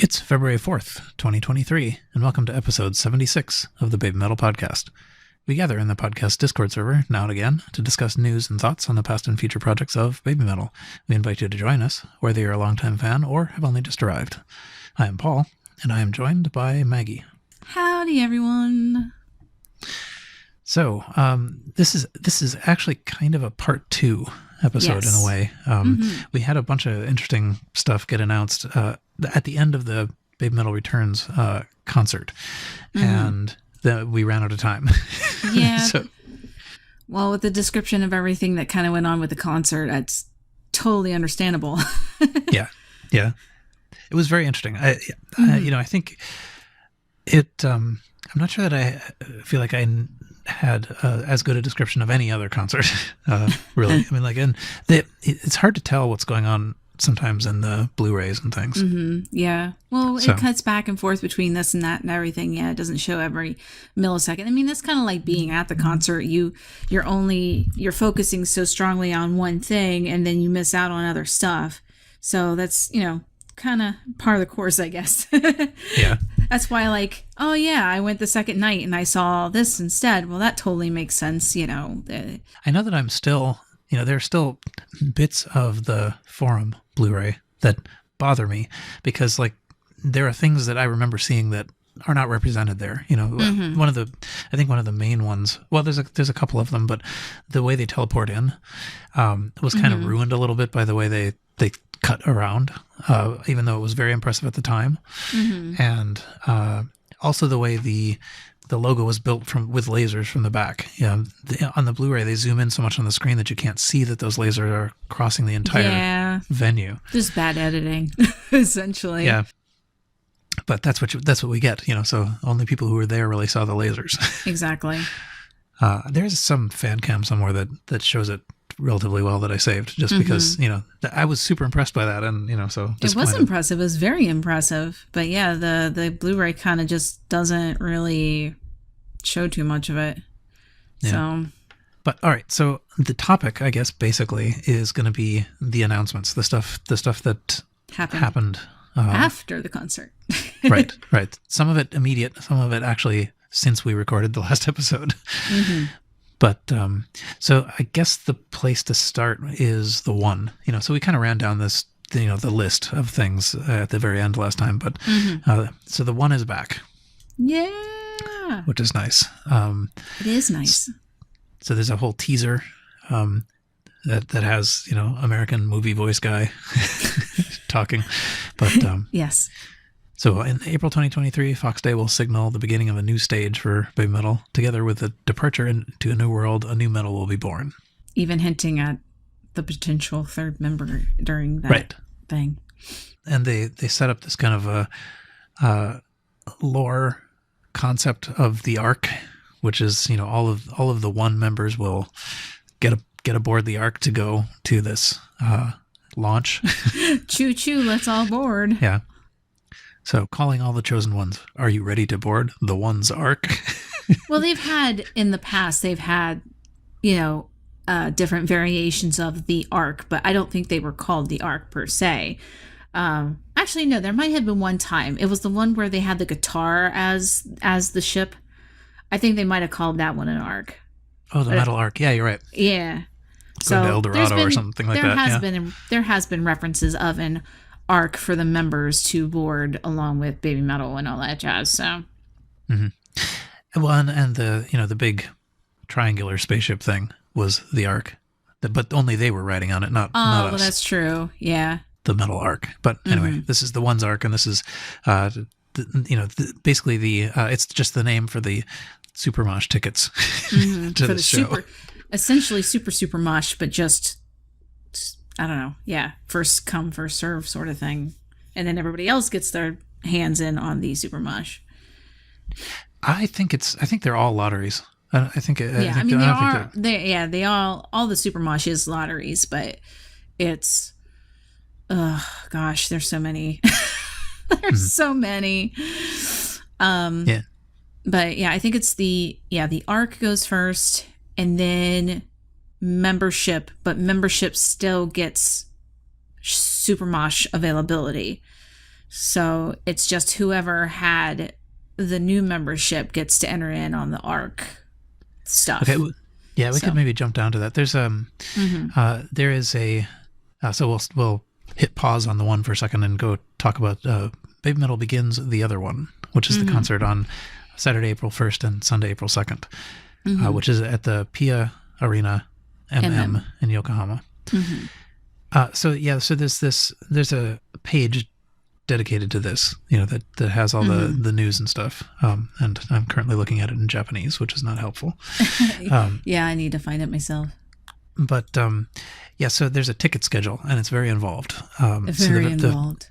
It's February 4th, 2023, and welcome to episode 76 of the Baby Metal Podcast. We gather in the podcast Discord server now and again to discuss news and thoughts on the past and future projects of Baby Metal. We invite you to join us, whether you're a longtime fan or have only just arrived. I am Paul, and I am joined by Maggie. Howdy, everyone. So, this is actually kind of a part 2 episode in a way. We had a bunch of interesting stuff get announced at the end of the Baby Metal Returns concert, and we ran out of time. Yeah. So, well, with the description of everything that kind of went on with the concert, that's totally understandable. yeah. It was very interesting. I think it. I'm not sure that I feel like I had as good a description of any other concert, really. I mean, it's hard to tell what's going on sometimes in the Blu-rays and things. Yeah. Well, it cuts back and forth between this and that and everything. Yeah, it doesn't show every millisecond. I mean, that's kind of like being at the concert. You're focusing so strongly on one thing, and then you miss out on other stuff. So that's, kind of part of the course, I guess. Yeah. That's why, I went the second night and I saw this instead. Well, that totally makes sense, I know that I'm still, there are still bits of the Forum Blu-ray that bother me because, there are things that I remember seeing that are not represented there. One of the main ones, well, there's a couple of them, but the way they teleport in was kind of ruined a little bit by the way they cut around, even though it was very impressive at the time. And also the way the logo was built with lasers from the back. On the Blu-ray, they zoom in so much on the screen that you can't see that those lasers are crossing the entire venue. Just bad editing, essentially. Yeah. But that's what we get, so only people who were there really saw the lasers. Exactly. There's some fan cam somewhere that shows it relatively well that I saved just because, I was super impressed by that. And, so it was impressive. It was very impressive. But yeah, the Blu-ray kind of just doesn't really show too much of it. Yeah. So. But all right. So the topic, I guess, basically is going to be the announcements, the stuff that happened after the concert. Right. Some of it immediate, some of it actually since we recorded the last episode. But so I guess the place to start is the one, so we kind of ran down this, the list of things at the very end last time. But so the one is back. Yeah. Which is nice. It is nice. So there's a whole teaser that has, American movie voice guy talking. But yes. So in April 2023, Fox Day will signal the beginning of a new stage for Baby Metal. Together with the departure into a new world, a new metal will be born. Even hinting at the potential third member during that thing. And they set up this kind of a lore concept of the Ark, which is, all of the one members will get aboard the Ark to go to this launch. Choo choo, let's all board. Yeah. So, calling all the chosen ones, are you ready to board the One's Ark? Well, in the past, they've had, different variations of the Ark, but I don't think they were called the Ark per se. Actually, no, there might have been one time. It was the one where they had the guitar as the ship. I think they might have called that one an Ark. Oh, the Metal Ark. Yeah, you're right. Yeah. So El Dorado or something like that. There has been references of an Ark for the members to board along with Baby Metal and all that jazz. So, well, and the big triangular spaceship thing was the Ark, but only they were riding on it, not us. Well, that's true. Yeah, the Metal Ark. But anyway, this is the One's Ark, and this is, basically it's just the name for the Super Mosh tickets to the show. Essentially, super mosh, but just. I don't know. Yeah. First come, first serve sort of thing. And then everybody else gets their hands in on the Super Mosh. I think they're all lotteries. All the Super Mosh is lotteries, but it's, there's so many. There's so many. But yeah, I think it's the Ark goes first and then membership, but membership still gets Super Mosh availability. So it's just whoever had the new membership gets to enter in on the ARC stuff. Okay. Yeah, we could maybe jump down to that. There's there is a so we'll hit pause on the one for a second and go talk about Baby Metal Begins, the other one, which is the concert on Saturday, April 1st and Sunday, April 2nd, which is at the Pia Arena MM in Yokohama. So there's a page dedicated to this, that has all the news and stuff. And I'm currently looking at it in Japanese, which is not helpful. Yeah, I need to find it myself. But so there's a ticket schedule, and it's very involved. Involved.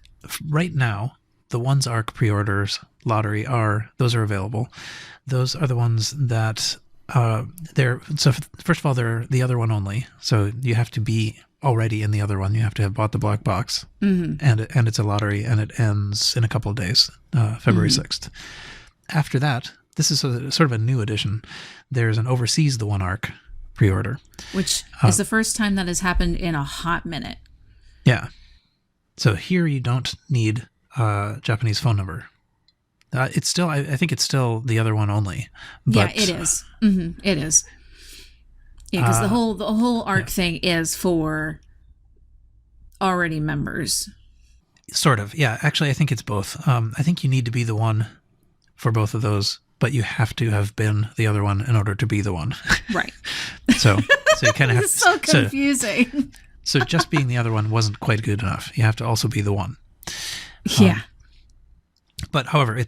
Right now, the ones ARC pre-orders lottery those are available. Those are the ones that so first of all, they're the other one only. So you have to be already in the other one. You have to have bought the black box, and it's a lottery, and it ends in a couple of days, February 6th. After that, this is sort of a new addition. There's an overseas the one ARC pre-order, which is the first time that has happened in a hot minute. Yeah. So here you don't need a Japanese phone number. It's still, I think it's still the other one only. But, yeah, it is. It is. Yeah, because the whole ARC thing is for already members. Sort of. Yeah, actually, I think it's both. I think you need to be the one for both of those, but you have to have been the other one in order to be the one. Right. So you kind of have to. It's so confusing. So just being the other one wasn't quite good enough. You have to also be the one. Yeah. But however,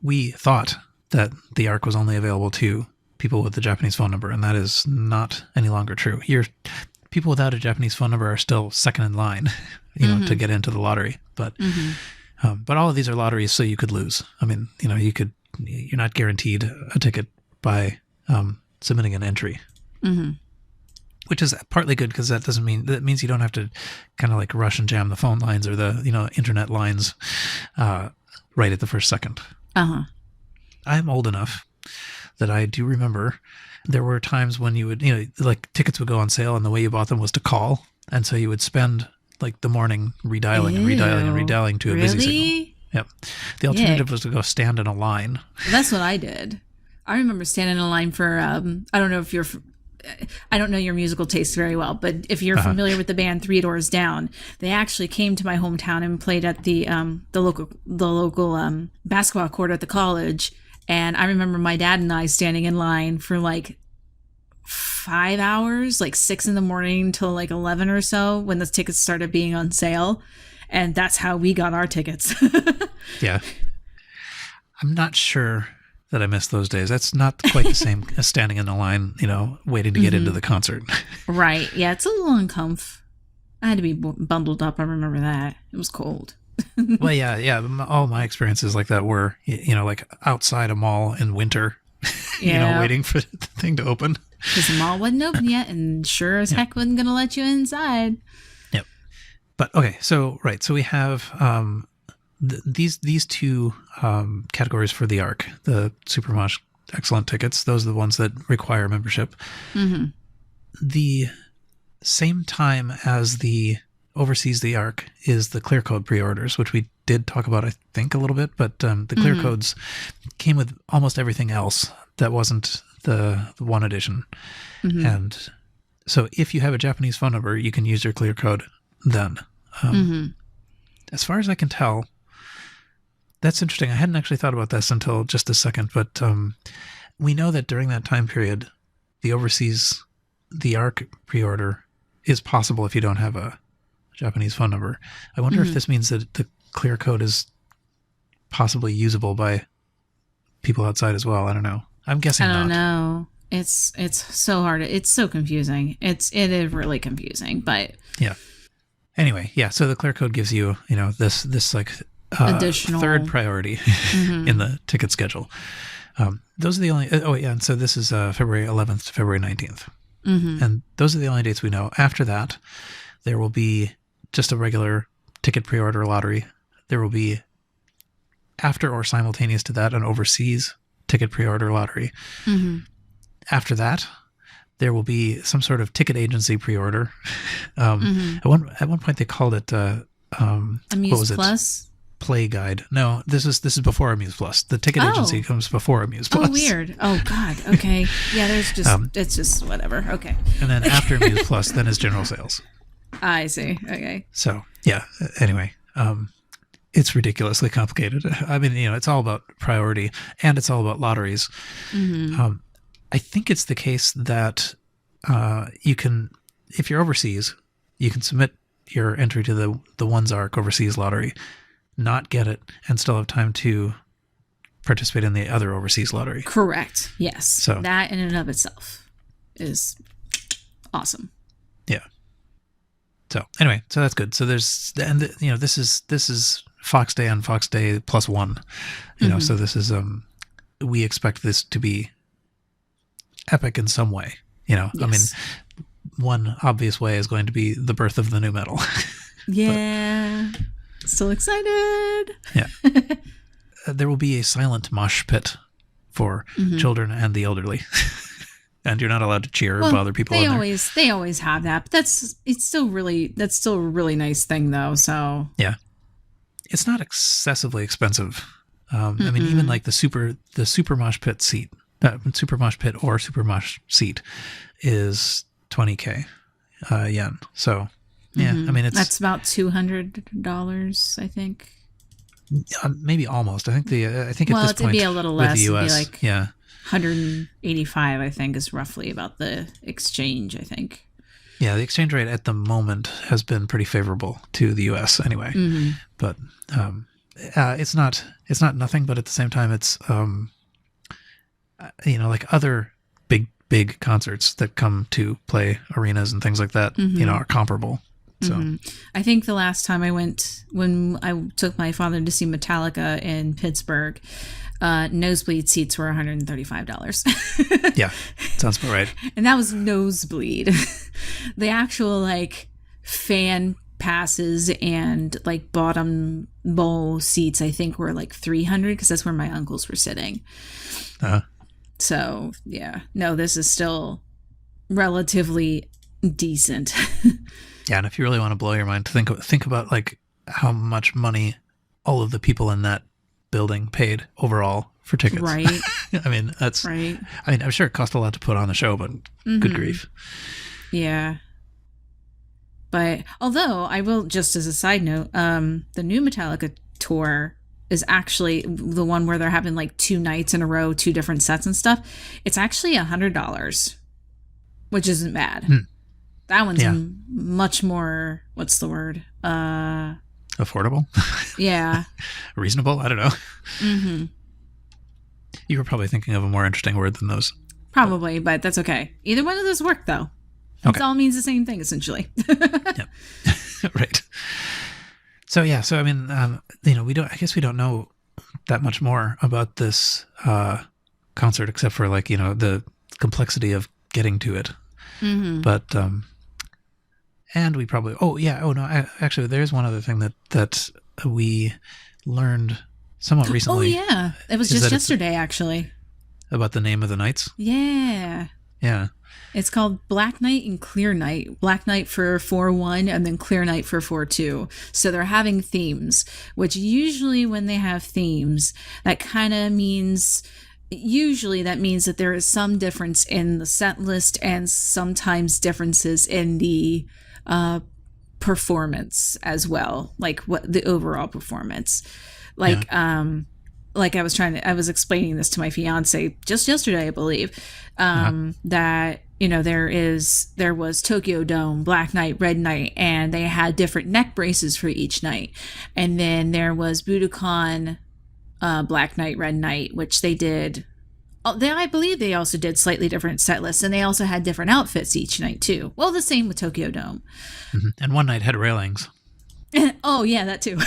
we thought that the ARC was only available to people with the Japanese phone number, and that is not any longer true. People without a Japanese phone number are still second in line, to get into the lottery. But but all of these are lotteries, so you could lose. You're not guaranteed a ticket by submitting an entry, which is partly good because that means you don't have to kind of like rush and jam the phone lines or the internet lines right at the first second. I'm old enough that I do remember there were times when you would, tickets would go on sale, and the way you bought them was to call. And so you would spend like the morning redialing and redialing to a busy signal. Yep. The alternative was to go stand in a line. That's what I did. I remember standing in a line for, I don't know your musical taste very well, but if you're familiar with the band Three Doors Down, they actually came to my hometown and played at the local basketball court at the college. And I remember my dad and I standing in line for like 5 hours, like 6 a.m. till like 11 or so, when the tickets started being on sale. And that's how we got our tickets. Yeah. I'm not sure that I missed those days. That's not quite the same as standing in a line, waiting to get into the concert. Right. Yeah, it's a little uncomfortable. I had to be bundled up. I remember that. It was cold. Well, yeah. All my experiences like that were, like outside a mall in winter, waiting for the thing to open. Because the mall wasn't open yet, and sure as heck wasn't going to let you inside. Yep. But okay, so we have these two categories for the ARC, the Super Mosh Excellent tickets. Those are the ones that require membership. The same time as the overseas the ARC is the clear code pre-orders, which we did talk about, I think, a little bit, but the clear codes came with almost everything else that wasn't the one edition. And so if you have a Japanese phone number, you can use your clear code then. As far as I can tell, that's interesting. I hadn't actually thought about this until just a second, but we know that during that time period, the overseas the ARC pre-order is possible if you don't have a Japanese phone number. I wonder if this means that the clear code is possibly usable by people outside as well. I don't know. I'm guessing not. I don't know. It's so hard. It's so confusing. It is really confusing, but yeah. Anyway, yeah. So the clear code gives you, this like additional third priority in the ticket schedule. Those are the only. And so this is February 11th to February 19th, and those are the only dates we know. After that, there will be just a regular ticket pre-order lottery. There will be, after or simultaneous to that, an overseas ticket pre-order lottery. After that, there will be some sort of ticket agency pre-order. At one point, they called it Amuse Plus. Play Guide. No, this is before Amuse Plus. The ticket agency comes before Amuse Plus. Oh, weird. Oh, God. Okay. Yeah, there's just it's just whatever. Okay. And then after Amuse Plus, then is general sales. I see. Okay. So yeah. Anyway, it's ridiculously complicated. I mean, it's all about priority, and it's all about lotteries. Mm-hmm. I think it's the case that you can, if you're overseas, you can submit your entry to the OneSARC overseas lottery, not get it, and still have time to participate in the other overseas lottery. Correct. Yes. So that in and of itself is awesome. Yeah. So anyway, so that's good. So there's, and this is Fox Day on Fox Day plus one. So this is we expect this to be epic in some way. Yes. I mean, one obvious way is going to be the birth of the new metal. Yeah. Still excited. Yeah. There will be a silent mosh pit for children and the elderly. And you're not allowed to cheer or bother people. They always have that. But that's still a really nice thing though. So yeah. It's not excessively expensive. I mean, even like the super mosh pit seat, super mosh pit or super mosh seat is 20K yen. So yeah, I mean, that's about $200, I think. Maybe almost. I think at this point it'd be a little less. With the US, it'd be like 185, I think, is roughly about the exchange, I think. Yeah, the exchange rate at the moment has been pretty favorable to the US anyway. Mm-hmm. But it's not nothing, but at the same time it's like other big concerts that come to play arenas and things like that, are comparable. So I think the last time I went, when I took my father to see Metallica in Pittsburgh, nosebleed seats were $135. Yeah, sounds about right. And that was nosebleed. The actual like fan passes and like bottom bowl seats, I think, were like $300 because that's where my uncles were sitting. So yeah, no, this is still relatively decent. Yeah, and if you really want to blow your mind, think about like how much money all of the people in that building paid overall for tickets. Right. I mean, that's right. I mean, I'm sure it cost a lot to put on the show, but good grief. Yeah. But although I will, just as a side note, the new Metallica tour is actually the one where they're having like 2 nights in a row, 2 different sets and stuff. It's actually $100, which isn't bad. That one's much more, what's the word? Affordable? Yeah. Reasonable? I don't know. You were probably thinking of a more interesting word than those. Probably, but that's okay. Either one of those work, though. It all means the same thing, essentially. Yep. Right. So, yeah. So, I mean, I guess we don't know that much more about this concert, except for like, the complexity of getting to it. But, and we probably, actually, there's one other thing that we learned somewhat recently. Oh, yeah. It was just yesterday, actually. About the name of the nights? Yeah. Yeah. It's called Black Night and Clear Night. Black Night for 4/1 and then Clear Night for 4/2. So they're having themes, which usually when they have themes, that kind of means... Usually that means that there is some difference in the set list and sometimes differences in the performance as well, like what the overall performance. Like like I was explaining this to my fiance just yesterday, I believe, that there was Tokyo Dome, Black Night, Red Night, and they had different neck braces for each night, and then there was Budokan, Black Night, Red Night, which they did. I believe they also did slightly different set lists, and they also had different outfits each night too. Well, the same with Tokyo Dome. And one night had railings. Oh yeah, that too.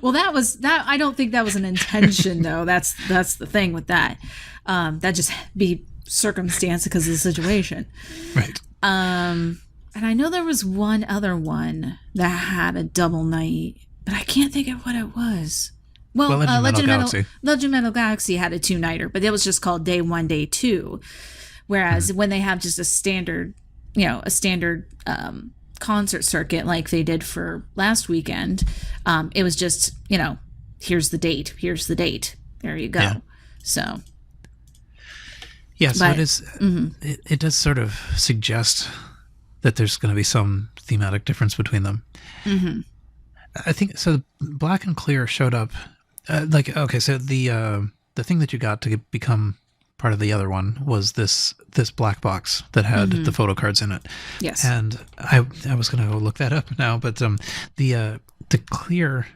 Well, that I don't think that was an intention though. That's the thing with that. That just be circumstance because of the situation. Right. And I know there was one other one that had a double night, but I can't think of what it was. Well, Legend Metal Galaxy had a 2-nighter, but it was just called Day 1, Day 2. Whereas when they have just a standard concert circuit like they did for last weekend, it was just, here's the date. Here's the date. There you go. Yeah. So. Yeah, so it is. It does sort of suggest that there's going to be some thematic difference between them. Mm-hmm. I think so. Black and clear showed up. Okay, so the thing that you got to become part of the other one was this black box that had the photo cards in it. Yes. And I was going to go look that up now, but the clear.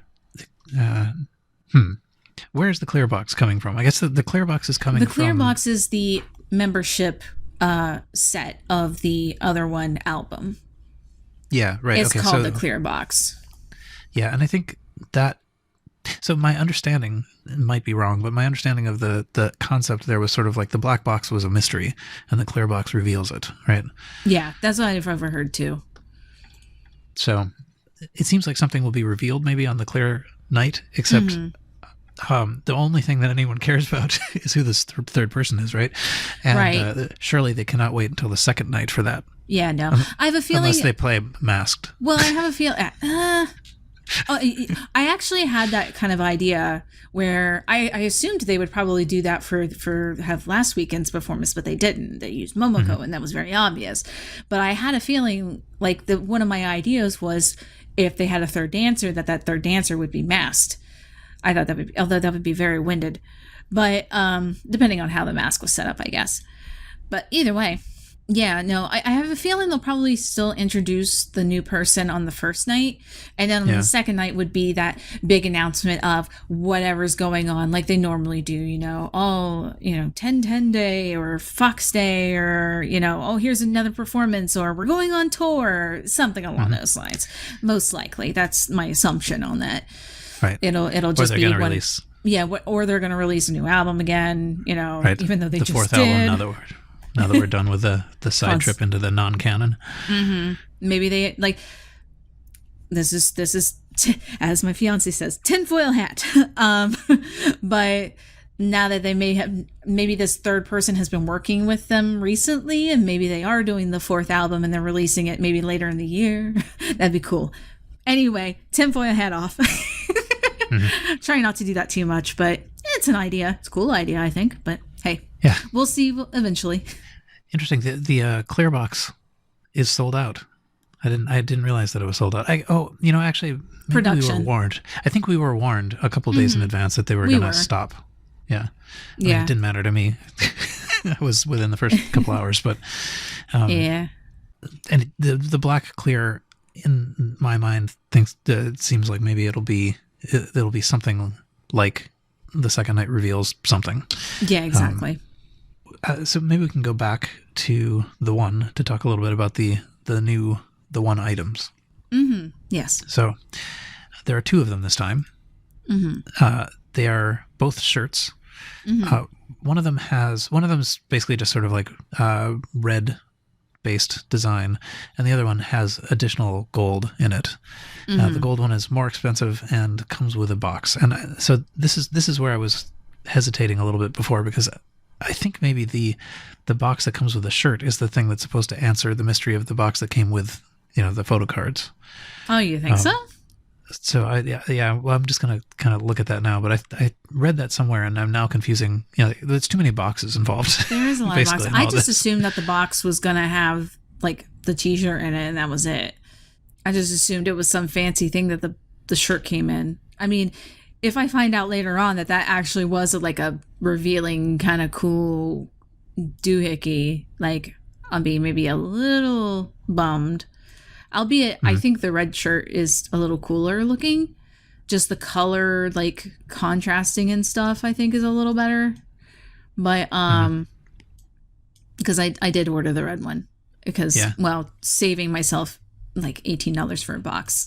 Where's the clear box coming from? I guess the clear box is coming from... The clear box is the membership set of the other one album. Yeah, right. It's called the clear box. Yeah, and I think that... So my understanding, might be wrong, but my understanding of the concept there was sort of like the black box was a mystery and the clear box reveals it, right? Yeah, that's what I've ever heard too. So it seems like something will be revealed maybe on the clear night, except... the only thing that anyone cares about is who this third person is, right? And surely they cannot wait until the second night for that. Yeah, no. I have a feeling... Unless they play masked. Well, I have a feel... I actually had that kind of idea where I assumed they would probably do that for have last weekend's performance, but they didn't. They used Momoko, and that was very obvious. But I had a feeling like one of my ideas was if they had a third dancer, that third dancer would be masked. I thought that would be very winded, but depending on how the mask was set up, I guess. But either way, yeah, no, I have a feeling they'll probably still introduce the new person on the first night, and then on the second night would be that big announcement of whatever's going on, like they normally do. 10/10 day or Fox Day, or here's another performance, or we're going on tour, something along those lines. Most likely, that's my assumption on that. Right. It'll just be one release. Yeah, or they're going to release a new album again, right. Even though they just fourth did. album now that we're done with the side trip into the non-canon. Mm-hmm. Maybe they this is as my fiance says, tinfoil hat. But now that they maybe this third person has been working with them recently, and maybe they are doing the fourth album and they're releasing it maybe later in the year. That'd be cool. Anyway, tinfoil hat off. Trying not to do that too much, but it's an idea. It's a cool idea, I think. But hey, yeah, we'll see eventually. Interesting. The clear box is sold out. I didn't realize that it was sold out. Actually, production. We were warned. I think we were warned a couple of days in advance that they were going to stop. Yeah. I mean, it didn't matter to me. I was within the first couple hours, but yeah. And the black clear, in my mind, thinks it seems like maybe it'll be something like the second night reveals something. Yeah, exactly. So maybe we can go back to the one to talk a little bit about the one items. Mm-hmm. Yes. So there are two of them this time. Mm-hmm. They are both shirts. Mm-hmm. One of them's basically just sort of like red based design, and the other one has additional gold in it. The gold one is more expensive and comes with a box. And so this is where I was hesitating a little bit before, because I think maybe the box that comes with the shirt is the thing that's supposed to answer the mystery of the box that came with the photo cards. Oh, you think so? So well, I'm just gonna kind of look at that now, but I read that somewhere and I'm now confusing. There's too many boxes involved. There is a lot of boxes. I just assumed that the box was gonna have like the t-shirt in it and that was it. I just assumed it was some fancy thing that the shirt came in. I mean, if I find out later on that actually was a revealing kind of cool doohickey, like I'll be maybe a little bummed. Albeit, I think the red shirt is a little cooler looking. Just the color, like contrasting and stuff, I think is a little better. But because I did order the red one because saving myself like $18 for a box.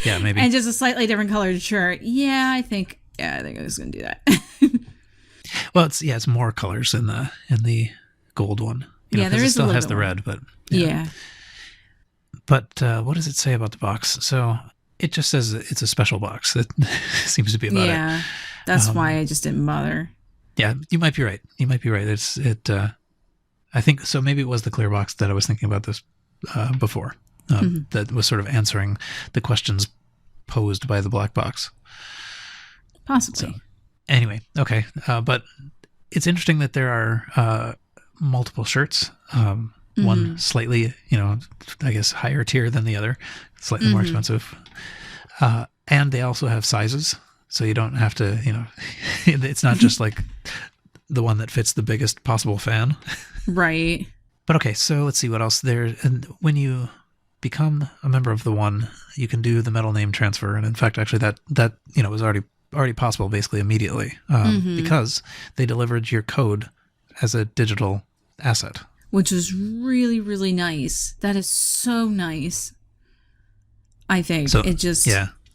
Yeah, maybe. And just a slightly different colored shirt. I think I was gonna do that. Well, it's more colors in the gold one. There is. It still has the red, but yeah. But what does it say about the box? So it just says it's a special box. That seems to be about it. Yeah, that's why I just didn't bother. Yeah, you might be right. I think so. Maybe it was the clear box that I was thinking about this before. That was sort of answering the questions posed by the black box. Possibly. So anyway, okay. But it's interesting that there are multiple shirts. One slightly, I guess higher tier than the other, slightly more expensive. And they also have sizes. So you don't have to, it's not just like the one that fits the biggest possible fan. Right. But okay, so let's see what else there. And when you become a member of the one, you can do the metal name transfer. And in fact, actually that was already possible basically immediately because they delivered your code as a digital asset. Which was really, really nice. That is so nice. I think so, it just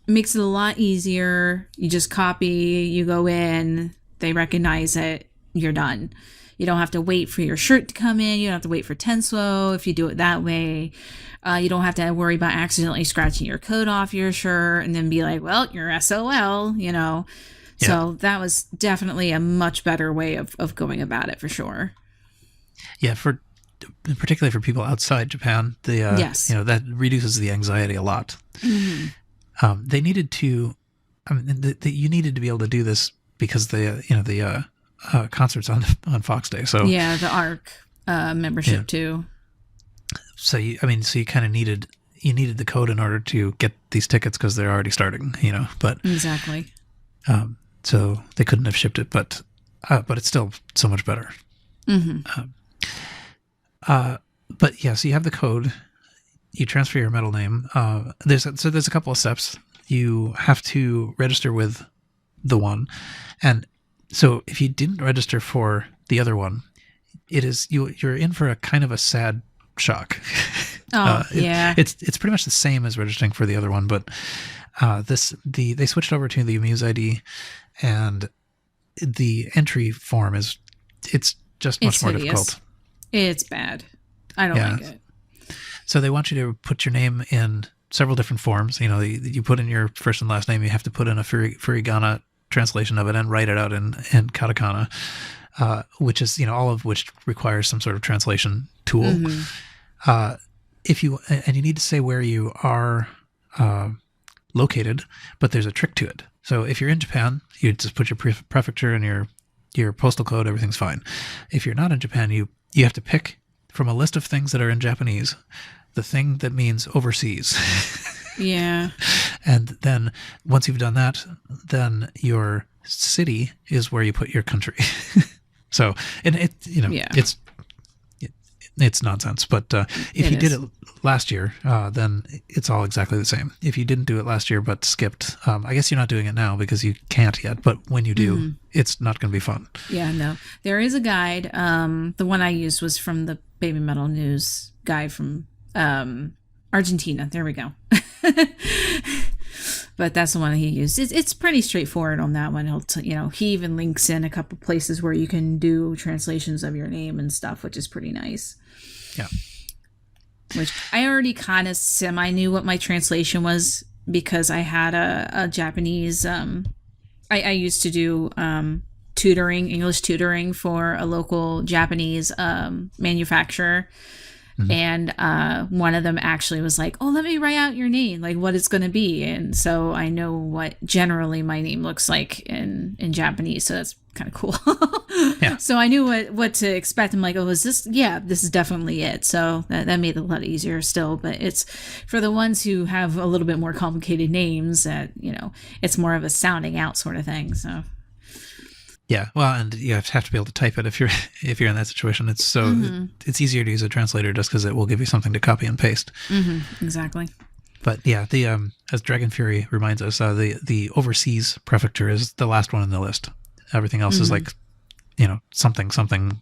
makes it a lot easier. You just copy, you go in, they recognize it, you're done. You don't have to wait for your shirt to come in. You don't have to wait for Tenswo if you do it that way. You don't have to worry about accidentally scratching your code off your shirt and then be like, well, you're SOL, Yeah. So that was definitely a much better way of going about it for sure. Yeah, particularly for people outside Japan, that reduces the anxiety a lot. They needed to, you needed to be able to do this because the concerts on Fox Day. So yeah, the ARC membership too. So you kind of needed the code in order to get these tickets because they're already starting. But exactly. So they couldn't have shipped it, but it's still so much better. But yeah, so you have the code, you transfer your metal name. There's a couple of steps. You have to register with the one, and so if you didn't register for the other one, you're in for a kind of a sad shock. Oh, yeah. It's pretty much the same as registering for the other one, but they switched over to the Amuse ID, and the entry form it's just much more difficult. It's bad. I don't like it. So they want you to put your name in several different forms. You put in your first and last name. You have to put in a furigana translation of it and write it out in katakana, which is all of which requires some sort of translation tool. You need to say where you are located, but there's a trick to it. So if you're in Japan, you just put your prefecture and your postal code. Everything's fine. If you're not in Japan, you have to pick from a list of things that are in Japanese the thing that means overseas. Yeah. And then once you've done that, then your city is where you put your country. So, and it's nonsense. But if you did it last year, then it's all exactly the same. If you didn't do it last year but skipped, I guess you're not doing it now because you can't yet. But when you do, it's not going to be fun. Yeah, no. There is a guide. The one I used was from the Baby Metal News guide from Argentina. There we go. But that's the one he used. It's pretty straightforward on that one. He even links in a couple places where you can do translations of your name and stuff, which is pretty nice. Yeah. Which I already kind of semi knew what my translation was because I had a Japanese. I used to do English tutoring for a local Japanese manufacturer. And one of them actually was like, oh, let me write out your name, like what it's going to be. And so I know what generally my name looks like in Japanese. So that's kind of cool. Yeah. So I knew what to expect. I'm like, oh, is this? Yeah, this is definitely it. So that made it a lot easier still. But it's for the ones who have a little bit more complicated names that, it's more of a sounding out sort of thing. So. Yeah, well, and you have to be able to type it if you're in that situation. It's it's easier to use a translator just because it will give you something to copy and paste. Exactly. But yeah, as Dragon Fury reminds us, the overseas prefecture is the last one in the list. Everything else is like, something,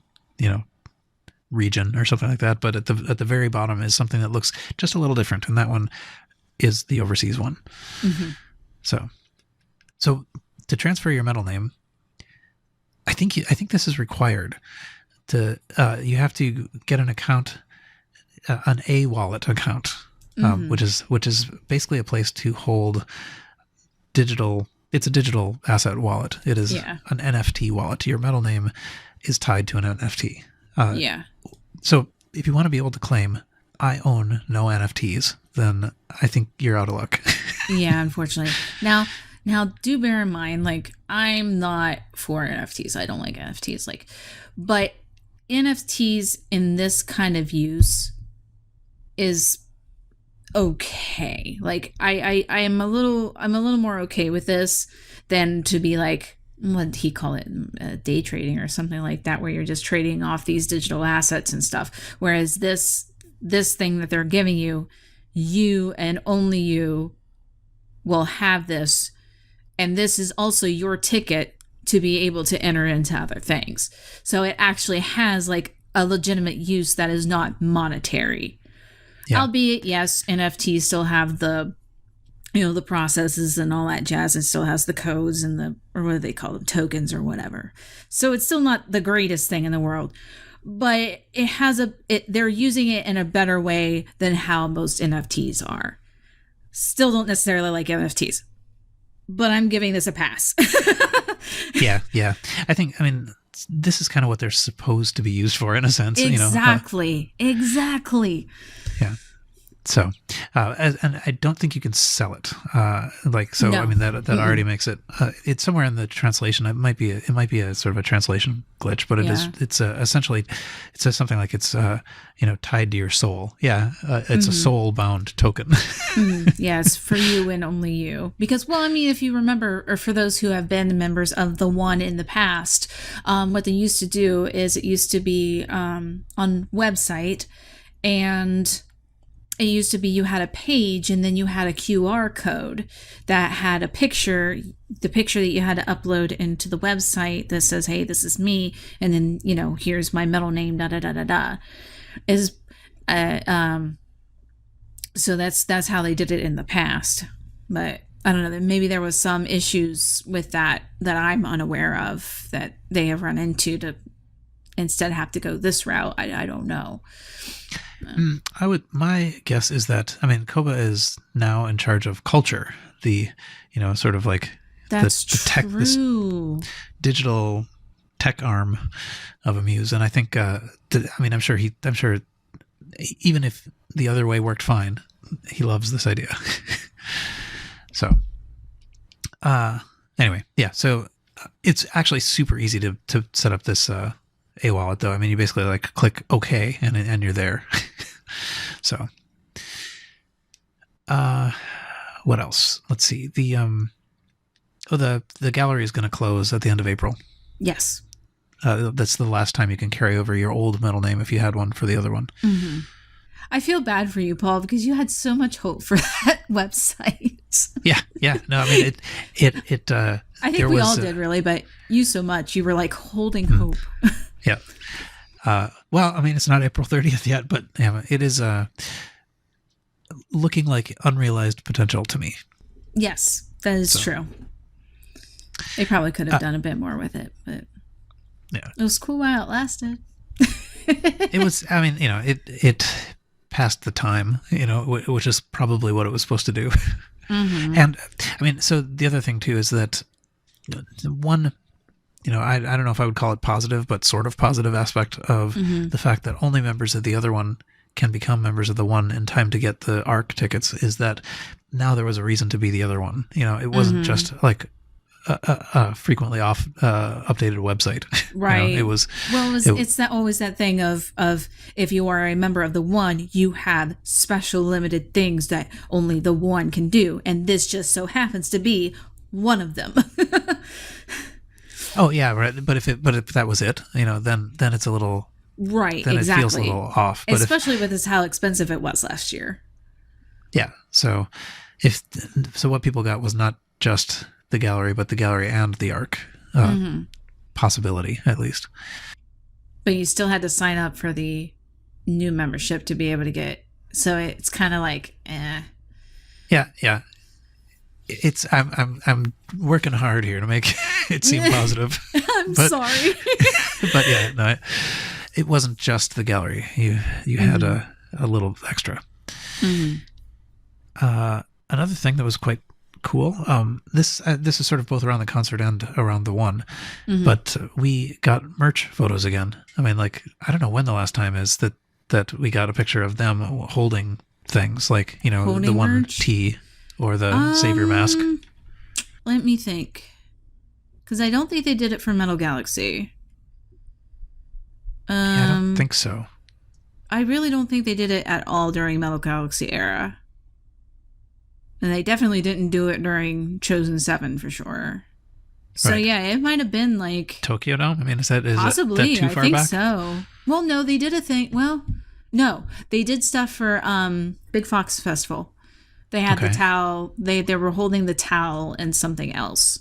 region or something like that. But at the very bottom is something that looks just a little different, and that one is the overseas one. So to transfer your metal name, I think this is required. You have to get an account, an A-wallet account, which is basically a place to hold digital. It's a digital asset wallet. It is an NFT wallet. Your metal name is tied to an NFT. So if you want to be able to claim, I own no NFTs, then I think you're out of luck. Yeah, unfortunately. Now, Now, do bear in mind, like, I'm not for NFTs. I don't like NFTs. Like, but NFTs in this kind of use is okay. Like, I'm a little more okay with this than to be like, what did he call it, day trading or something like that, where you're just trading off these digital assets and stuff. Whereas this thing that they're giving you, you and only you will have this. And this is also your ticket to be able to enter into other things. So it actually has like a legitimate use that is not monetary. Yeah. Albeit, yes, NFTs still have the, the processes and all that jazz. It still has the codes and or what do they call them, tokens or whatever. So it's still not the greatest thing in the world. But it has they're using it in a better way than how most NFTs are. Still don't necessarily like NFTs. But I'm giving this a pass. Yeah. I mean, this is kind of what they're supposed to be used for in a sense. Exactly. Exactly. Yeah. So, and I don't think you can sell it. No. I mean, that already makes it. It's somewhere in the translation. It might be a sort of a translation glitch, but it's essentially, it says something like it's tied to your soul. Yeah, it's a soul bound token. Yeah, it's for you and only you. Because, well, I mean, if you remember, or for those who have been members of the One in the past, what they used to do is it used to be on website, and it used to be you had a page and then you had a QR code that had a picture, the picture that you had to upload into the website that says, hey, this is me. And then, here's my middle name, so that's how they did it in the past. But I don't know, maybe there was some issues with that I'm unaware of that they have run into to instead have to go this route. I don't know. My guess is that, I mean, Koba is now in charge of culture, the, sort of like that's the tech, this digital tech arm of Amuse. And I think, I'm sure even if the other way worked fine, he loves this idea. So, anyway, yeah. So it's actually super easy to set up this, a-wallet though. I mean, you basically like click OK and you're there. So, what else? Let's see. The gallery is going to close at the end of April. Yes. That's the last time you can carry over your old middle name if you had one for the other one. Mm-hmm. I feel bad for you, Paul, because you had so much hope for that website. Yeah. No, I mean, it I think we all did really, but you so much. You were like holding hope. Yeah. Well, I mean, it's not April 30th yet, but it is looking like unrealized potential to me. Yes, that is true. They probably could have done a bit more with it, but yeah, it was cool while it lasted. It was, I mean, it passed the time, which is probably what it was supposed to do. Mm-hmm. And I mean, so the other thing too is that one, I don't know if I would call it positive, but sort of positive aspect of the fact that only members of the other one can become members of the one in time to get the ARC tickets is that now there was a reason to be the other one. It wasn't just like a frequently updated website. Right. It's always that thing of if you are a member of the one, you have special limited things that only the one can do. And this just so happens to be one of them. Oh yeah, right. But if that was it, then it's a little right. Then exactly. It feels a little off. But especially with how expensive it was last year. Yeah. So what people got was not just the gallery, but the gallery and the ARC possibility at least. But you still had to sign up for the new membership to be able to get. So it's kind of like, eh. Yeah. It's I'm working hard here to make it seem positive. I'm sorry. But yeah, no, it wasn't just the gallery. You had a little extra. Another thing that was quite cool. This is sort of both around the concert and around the one, but we got merch photos again. I mean, like, I don't know when the last time is that we got a picture of them holding things like, the one merch? T or the Savior mask. Let me think. Because I don't think they did it for Metal Galaxy. Yeah, I don't think so. I really don't think they did it at all during Metal Galaxy era. And they definitely didn't do it during Chosen 7 for sure. So Right. yeah, it might have been like Tokyo Dome? I mean, is that possibly, that too far I think back? so. Well, no, they did a thing. Well, no, they did stuff for Big Fox Festival. They had the towel. They were holding the towel and something else.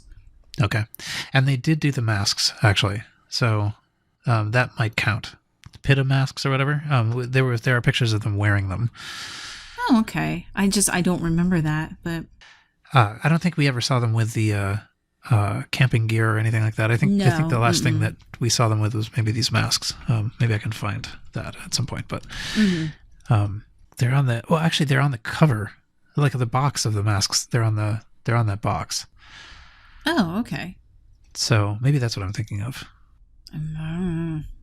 Okay. And they did do the masks, actually. So that might count. Pita masks or whatever. There are pictures of them wearing them. Oh, okay. I don't remember that, but I don't think we ever saw them with the camping gear or anything like that. I think the last thing that we saw them with was maybe these masks. Maybe I can find that at some point. But they're on the cover, like the box of the masks. They're on that box. Oh, okay. So maybe that's what I'm thinking of.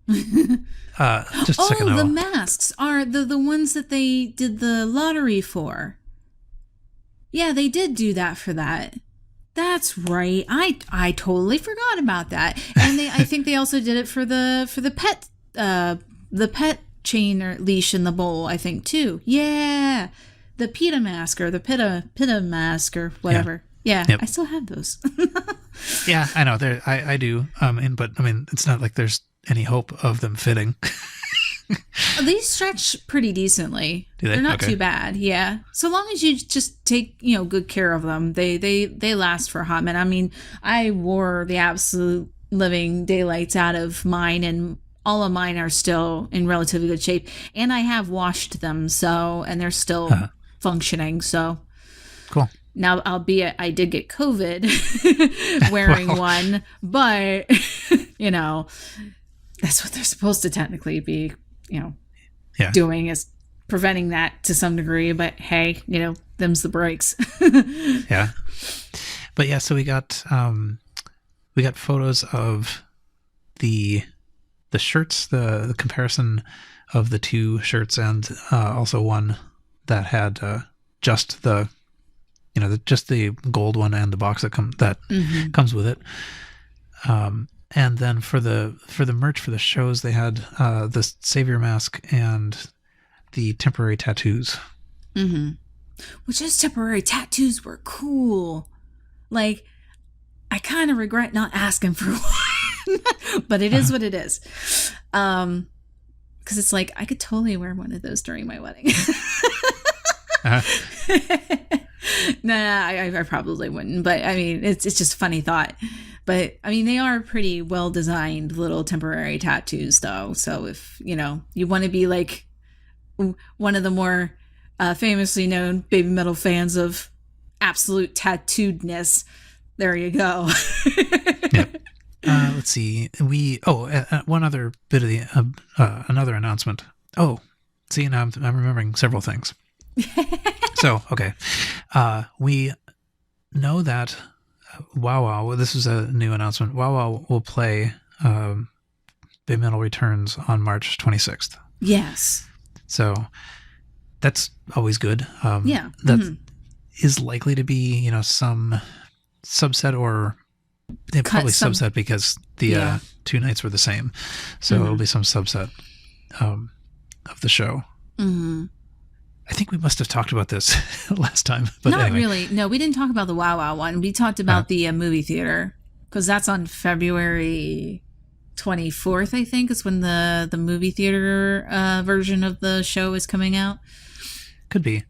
Just a second. The masks are the ones that they did the lottery for. Yeah, they did do that for that. That's right. I totally forgot about that. And I think they also did it for the pet chain or leash in the bowl, I think too. Yeah. The pita mask or the pita mask or whatever. Yeah, yep. I still have those. Yeah, I know. I do. But I mean, it's not like there's any hope of them fitting. They stretch pretty decently. Do they? They're not too bad. Yeah. So long as you just take, good care of them, they last for a hot minute. I mean, I wore the absolute living daylights out of mine, and all of mine are still in relatively good shape. And I have washed them, and they're still functioning. So cool. Now, albeit I did get COVID wearing one, but that's what they're supposed to technically be, doing, is preventing that to some degree. But hey, them's the breaks. Yeah. But yeah, so we got photos of the shirts, the comparison of the two shirts, and also one that had just the gold one and the box that comes with it. And then for the merch for the shows, they had the Savior mask and the temporary tattoos. Mm-hmm. Which those temporary tattoos were cool. Like, I kind of regret not asking for one, but it is what it is. Because it's like, I could totally wear one of those during my wedding. Nah, I probably wouldn't. But I mean, it's just a funny thought. But I mean, they are pretty well designed little temporary tattoos, though. So if you want to be like one of the more famously known baby metal fans of absolute tattooedness, there you go. Yep. Let's see. One other bit of the another announcement. Oh, see, now I'm remembering several things. So, okay. We know that WoW, this is a new announcement. WoW will play BABYMETAL Returns on March 26th. Yes. So that's always good. Yeah. That is likely to be, some subset, or probably subset, because the 2 nights were the same. So it'll be some subset of the show. Mm-hmm. I think we must have talked about this last time. But not anyway. Really. No, we didn't talk about the WoW one. We talked about the movie theater, because that's on February 24th, I think, is when the movie theater version of the show is coming out. Could be.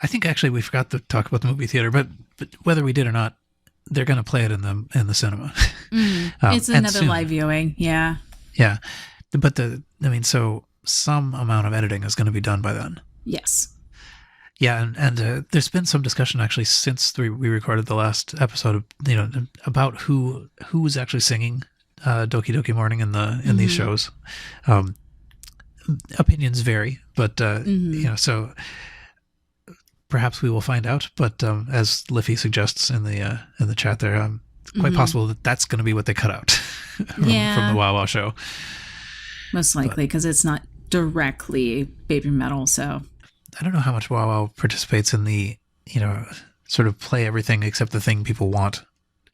I think actually we forgot to talk about the movie theater, but whether we did or not, they're going to play it in the cinema. It's another live viewing. Yeah. Yeah. But so some amount of editing is going to be done by then. Yes. Yeah, and there's been some discussion actually since we recorded the last episode, about who was actually singing Doki Doki Morning in these shows. Opinions vary, but so perhaps we will find out. But as Liffy suggests in the chat there, it's quite possible that that's going to be what they cut out from the WoW show. Most likely, because it's not directly baby metal. So I don't know how much WoW participates in the sort of play everything except the thing people want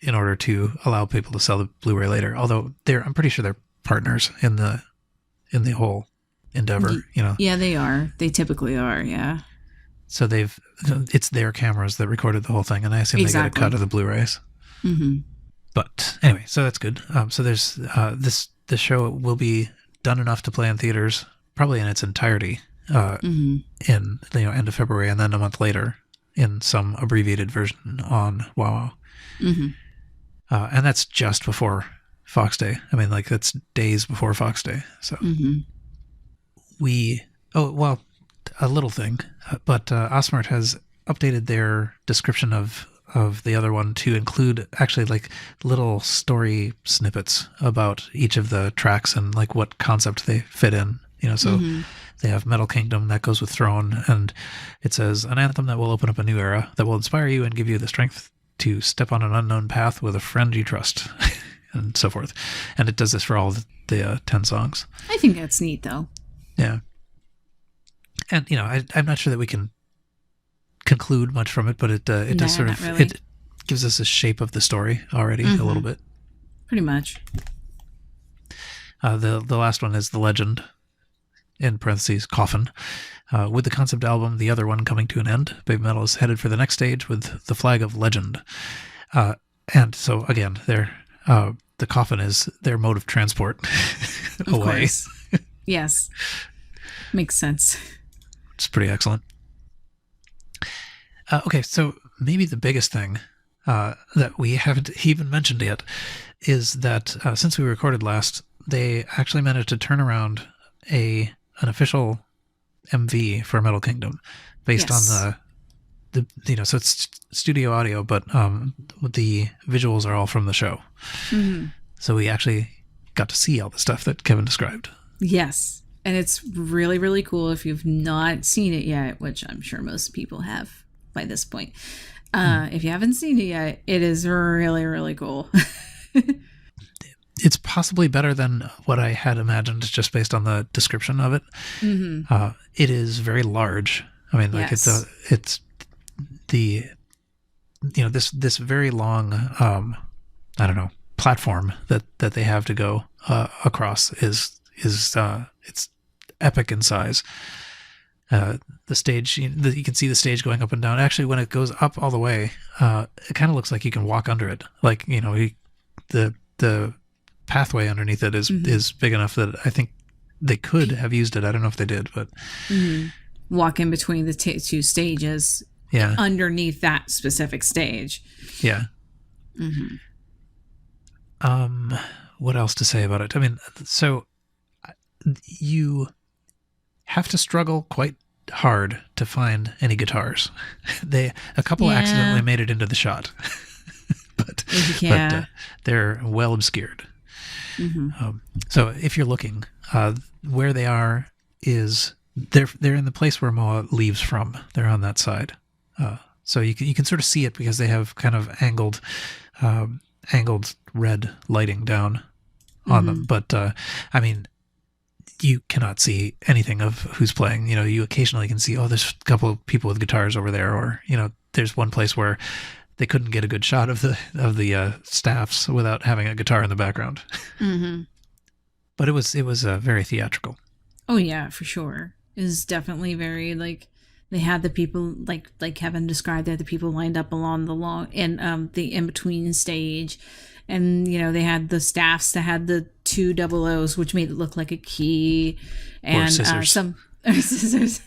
in order to allow people to sell the Blu-ray later. Although I'm pretty sure they're partners in the whole endeavor. Yeah, they are. They typically are. Yeah. So it's their cameras that recorded the whole thing, and I assume they get a cut of the Blu-rays. Mm-hmm. But anyway, so that's good. So there's this show will be done enough to play in theaters, probably in its entirety, in end of February, and then a month later in some abbreviated version on WoW. Mm-hmm. And that's just before Fox Day. I mean, like, that's days before Fox Day. So a little thing, but Osmart has updated their description of the other one to include actually like little story snippets about each of the tracks and like what concept they fit in. So they have Metal Kingdom that goes with Throne, and it says an anthem that will open up a new era that will inspire you and give you the strength to step on an unknown path with a friend you trust, and so forth. And it does this for all the 10 songs. I think that's neat, though. Yeah. And, I'm not sure that we can conclude much from it, but it does sort of, really. It gives us a shape of the story already a little bit. Pretty much. The last one is The Legend, in parentheses, Coffin. With the concept album, The Other One, coming to an end, BABYMETAL is headed for the next stage with the flag of legend. And so, again, the coffin is their mode of transport away. Yes. Makes sense. It's pretty excellent. Okay, so maybe the biggest thing that we haven't even mentioned yet is that since we recorded last, they actually managed to turn around an official MV for Metal Kingdom based on the so it's studio audio, but the visuals are all from the show. Mm-hmm. So we actually got to see all the stuff that Kevin described. Yes. And it's really, really cool if you've not seen it yet, which I'm sure most people have by this point. If you haven't seen it yet, it is really, really cool. It's possibly better than what I had imagined just based on the description of it. Mm-hmm. It is very large. I mean, like it's the this very long I don't know, platform that they have to go across is it's epic in size. The stage, you can see the stage going up and down. Actually, when it goes up all the way, it kind of looks like you can walk under it. Like, the pathway underneath it is big enough that I think they could have used it. I don't know if they did, but walk in between the two stages. Yeah, underneath that specific stage. Yeah. What else to say about it? I mean, so you have to struggle quite hard to find any guitars. A couple accidentally made it into the shot, but they're well obscured. So if you're looking, where they are is they're in the place where Moa leaves from. They're on that side, so you can sort of see it because they have kind of angled red lighting down on them. But I mean, you cannot see anything of who's playing. You occasionally can see, there's a couple of people with guitars over there, or there's one place where they couldn't get a good shot of the staffs without having a guitar in the background. But it was very theatrical. Oh yeah, for sure. It was definitely very they had the people like Kevin described. They had the people lined up along the in between stage, and they had the staffs that had the 2 double O's, which made it look like a key, and scissors. Some scissors.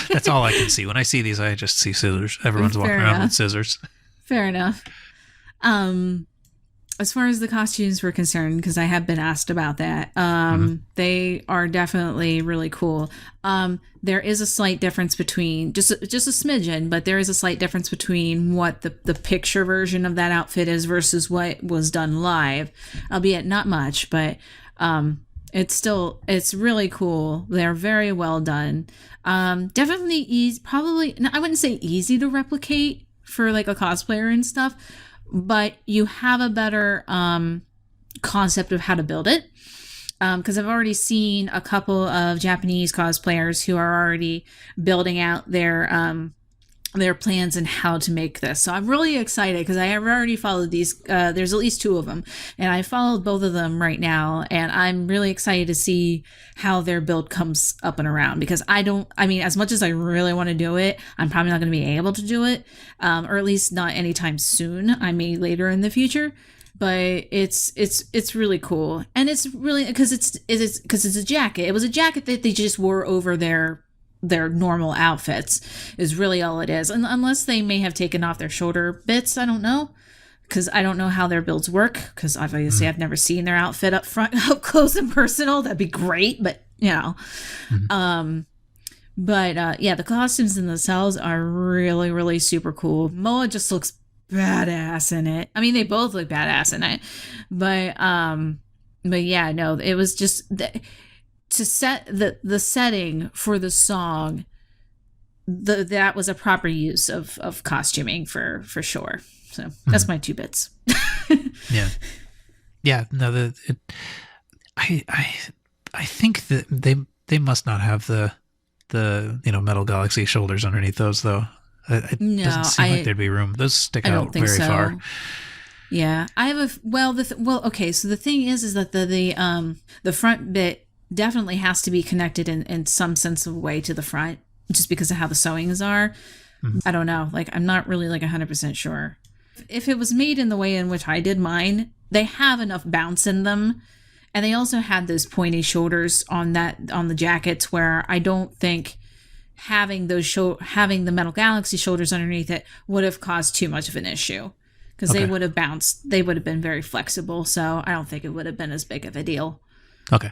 That's all I can see when I see these. I just see scissors. Everyone's walking around with scissors. Fair enough. As far as the costumes were concerned, because I have been asked about that, they are definitely really cool. There is a slight difference between just a smidgen, but there is a slight difference between what the picture version of that outfit is versus what was done live, albeit not much, but it's really cool. They're very well done. Definitely easy, probably, I wouldn't say easy to replicate for like a cosplayer and stuff, but you have a better concept of how to build it. Because I've already seen a couple of Japanese cosplayers who are already building out their their plans and how to make this. So I'm really excited because I have already followed these. There's at least 2 of them, and I followed both of them right now, and I'm really excited to see how their build comes up and around, because I mean, as much as I really want to do it, I'm probably not going to be able to do it, or at least not anytime soon. I may later in the future. But it's really cool, and it's really because it's a jacket. It was a jacket that they just wore over their normal outfits is really all it is. And unless they may have taken off their shoulder bits, I don't know, because I don't know how their builds work, because obviously I've never seen their outfit up front, up close and personal. That'd be great, but yeah, the costumes in themselves are really, really super cool. Moa just looks badass in it. I mean, they both look badass in it, but yeah, no, it was just to set the setting for the song. That was a proper use of costuming for sure. So that's my 2 bits. Yeah. No, I think that they must not have the Metal Galaxy shoulders underneath those, though. It doesn't seem like there'd be room. Those stick out very far. Yeah, I have okay. So the thing is that the front bit definitely has to be connected in some sense of way to the front, just because of how the sewings are. I don't know. Like, I'm not really 100% sure. If it was made in the way in which I did mine, they have enough bounce in them, and they also had those pointy shoulders on the jackets, where I don't think having the Metal Galaxy shoulders underneath it would have caused too much of an issue, because they would have bounced. They would have been very flexible, so I don't think it would have been as big of a deal. Okay.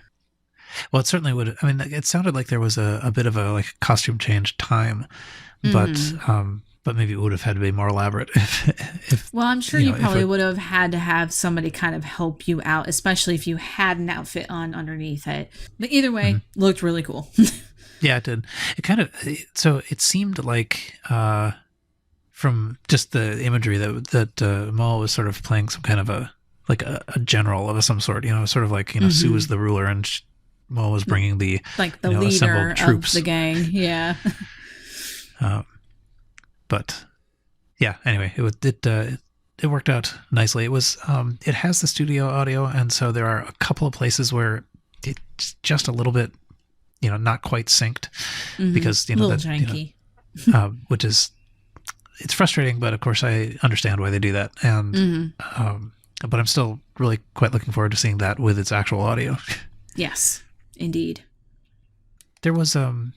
Well, it certainly would. I mean, it sounded like there was a bit of a costume change time, but maybe it would have had to be more elaborate. Well, I'm sure you probably would have had to have somebody kind of help you out, especially if you had an outfit on underneath it. But either way, looked really cool. Yeah, it did. So it seemed like from just the imagery that Maul was sort of playing some kind of a general of some sort, sort of Sue was the ruler and Maul was bringing the leader assembled troops of the gang. Yeah. But yeah, anyway, it worked out nicely. It was it has the studio audio, and so there are a couple of places where it's just a little bit not quite synced, because a little janky. Which is, it's frustrating, but of course I understand why they do that, and but I'm still really quite looking forward to seeing that with its actual audio. Yes, indeed. There was friend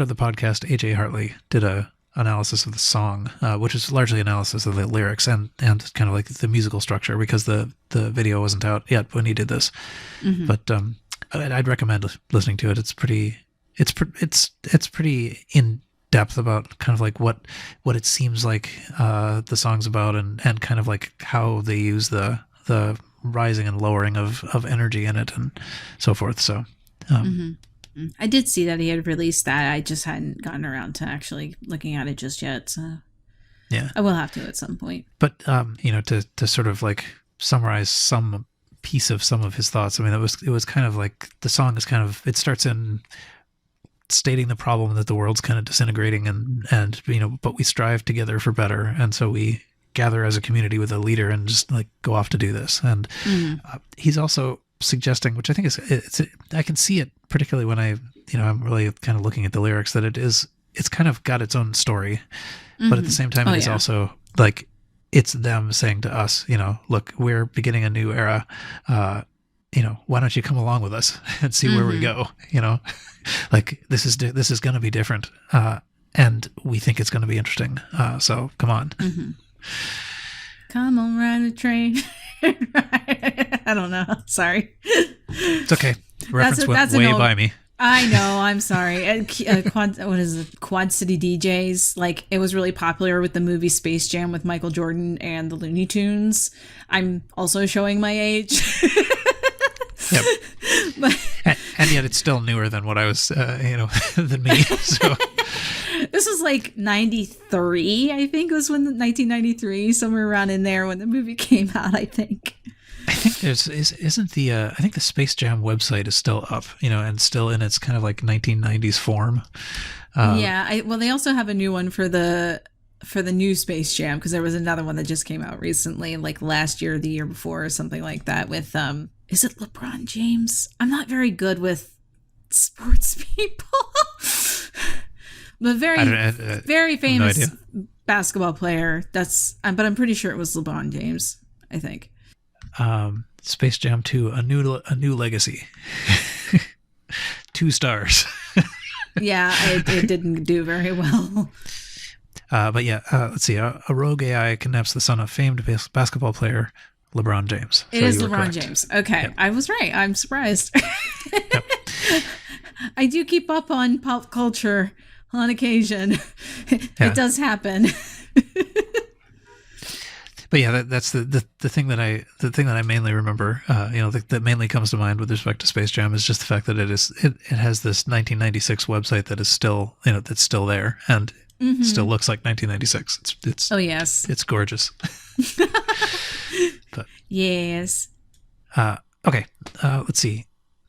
of the podcast AJ Hartley did a analysis of the song, which is largely analysis of the lyrics and kind of the musical structure, because the video wasn't out yet when he did this. But I'd recommend listening to it. It's pretty in depth about kind of what it seems like the song's about, and kind of how they use the rising and lowering of energy in it and so forth. So I did see that he had released that. I just hadn't gotten around to actually looking at it just yet. So yeah, I will have to at some point. But to sort of summarize some piece of some of his thoughts. I mean, it was kind of the song is kind of, it starts in stating the problem that the world's kind of disintegrating, and but we strive together for better, and so we gather as a community with a leader and just go off to do this. And he's also suggesting, which I think is, I can see it particularly when I'm really kind of looking at the lyrics, that it's kind of got its own story, but at the same time, it is also it's them saying to us, look, we're beginning a new era. Why don't you come along with us and see where we go? This is going to be different, and we think it's going to be interesting. So come on. Come on, ride a train. I don't know. Sorry. It's okay. Reference went way by me. I know. I'm sorry. What is it? Quad City DJs. It was really popular with the movie Space Jam with Michael Jordan and the Looney Tunes. I'm also showing my age. Yep. And yet it's still newer than what I was, than me. So this was 93, I think, was when 1993, somewhere around in there when the movie came out, I think. I think I think the Space Jam website is still up, and still in its kind of 1990s form. Well, they also have a new one for the new Space Jam, because there was another one that just came out recently, like last year or the year before or something like that, with is it LeBron James? I'm not very good with sports people. But very famous basketball player. But I'm pretty sure it was LeBron James, I think. Space Jam 2, a new legacy. 2 stars. Yeah, it didn't do very well. But yeah, let's see. A rogue AI kidnaps the son of famed basketball player LeBron James. It is LeBron James. Okay, yep. I was right. I'm surprised. Yep. I do keep up on pop culture on occasion. It does happen. But yeah, that's the thing that I mainly remember. That mainly comes to mind with respect to Space Jam is just the fact that it has this 1996 website that is still that's still there and still looks like 1996. It's oh yes, it's gorgeous. But yes. Okay. Let's see.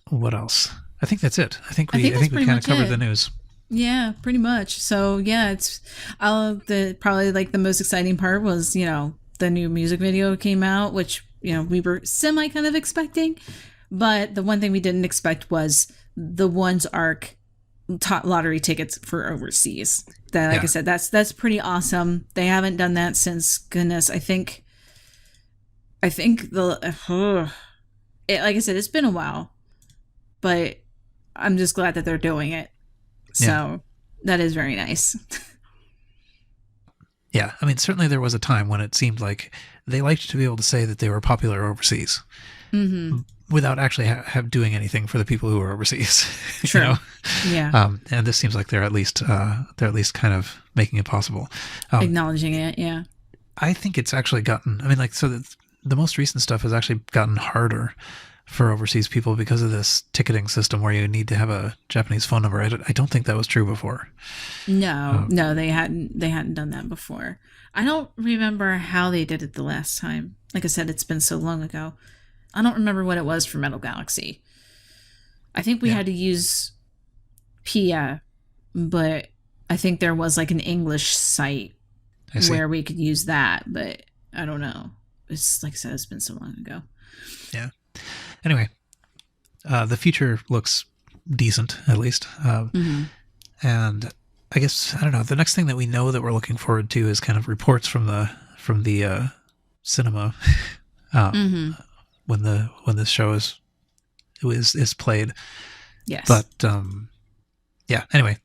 What else? I think that's it. I think we kind of covered the news. Yeah, pretty much. So yeah, it's probably like the most exciting part was, the new music video came out, which, we were semi kind of expecting. But the one thing we didn't expect was the One's Arc lottery tickets for overseas. That, like I said, that's pretty awesome. They haven't done that since, goodness, I think like I said, it's been a while, but I'm just glad that they're doing it. So that is very nice. Yeah, I mean, certainly there was a time when it seemed like they liked to be able to say that they were popular overseas without actually doing anything for the people who are overseas. True. Yeah. And this seems like they're at least kind of making it possible. Acknowledging it, yeah. I think it's actually gotten, the most recent stuff has actually gotten harder for overseas people because of this ticketing system where you need to have a Japanese phone number. I don't think that was true before. No, they hadn't done that before. I don't remember how they did it the last time. Like I said, it's been so long ago. I don't remember what it was for Metal Galaxy. I think we had to use PIA, but I think there was like an English site where we could use that, but I don't know. It's like I said, it's been so long ago. Yeah. Anyway, the future looks decent, at least. And I guess, I don't know, the next thing that we know that we're looking forward to is kind of reports from the cinema when this show is played. Yes. But anyway,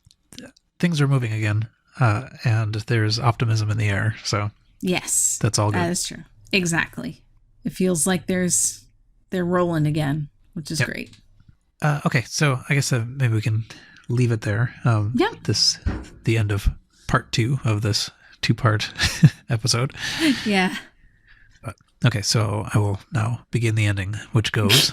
things are moving again, and there's optimism in the air. So yes, that's all good. That is true. Exactly. It feels like they're rolling again, which is great. Okay, so I guess maybe we can leave it there. The end of part 2 of this 2-part episode. Yeah. Okay, so I will now begin the ending, which goes,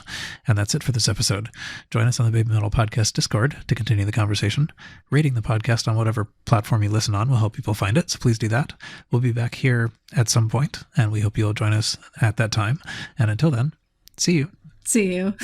and that's it for this episode. Join us on the Baby Metal Podcast Discord to continue the conversation. Rating the podcast on whatever platform you listen on will help people find it, so please do that. We'll be back here at some point, and we hope you'll join us at that time. And until then, see you. See you.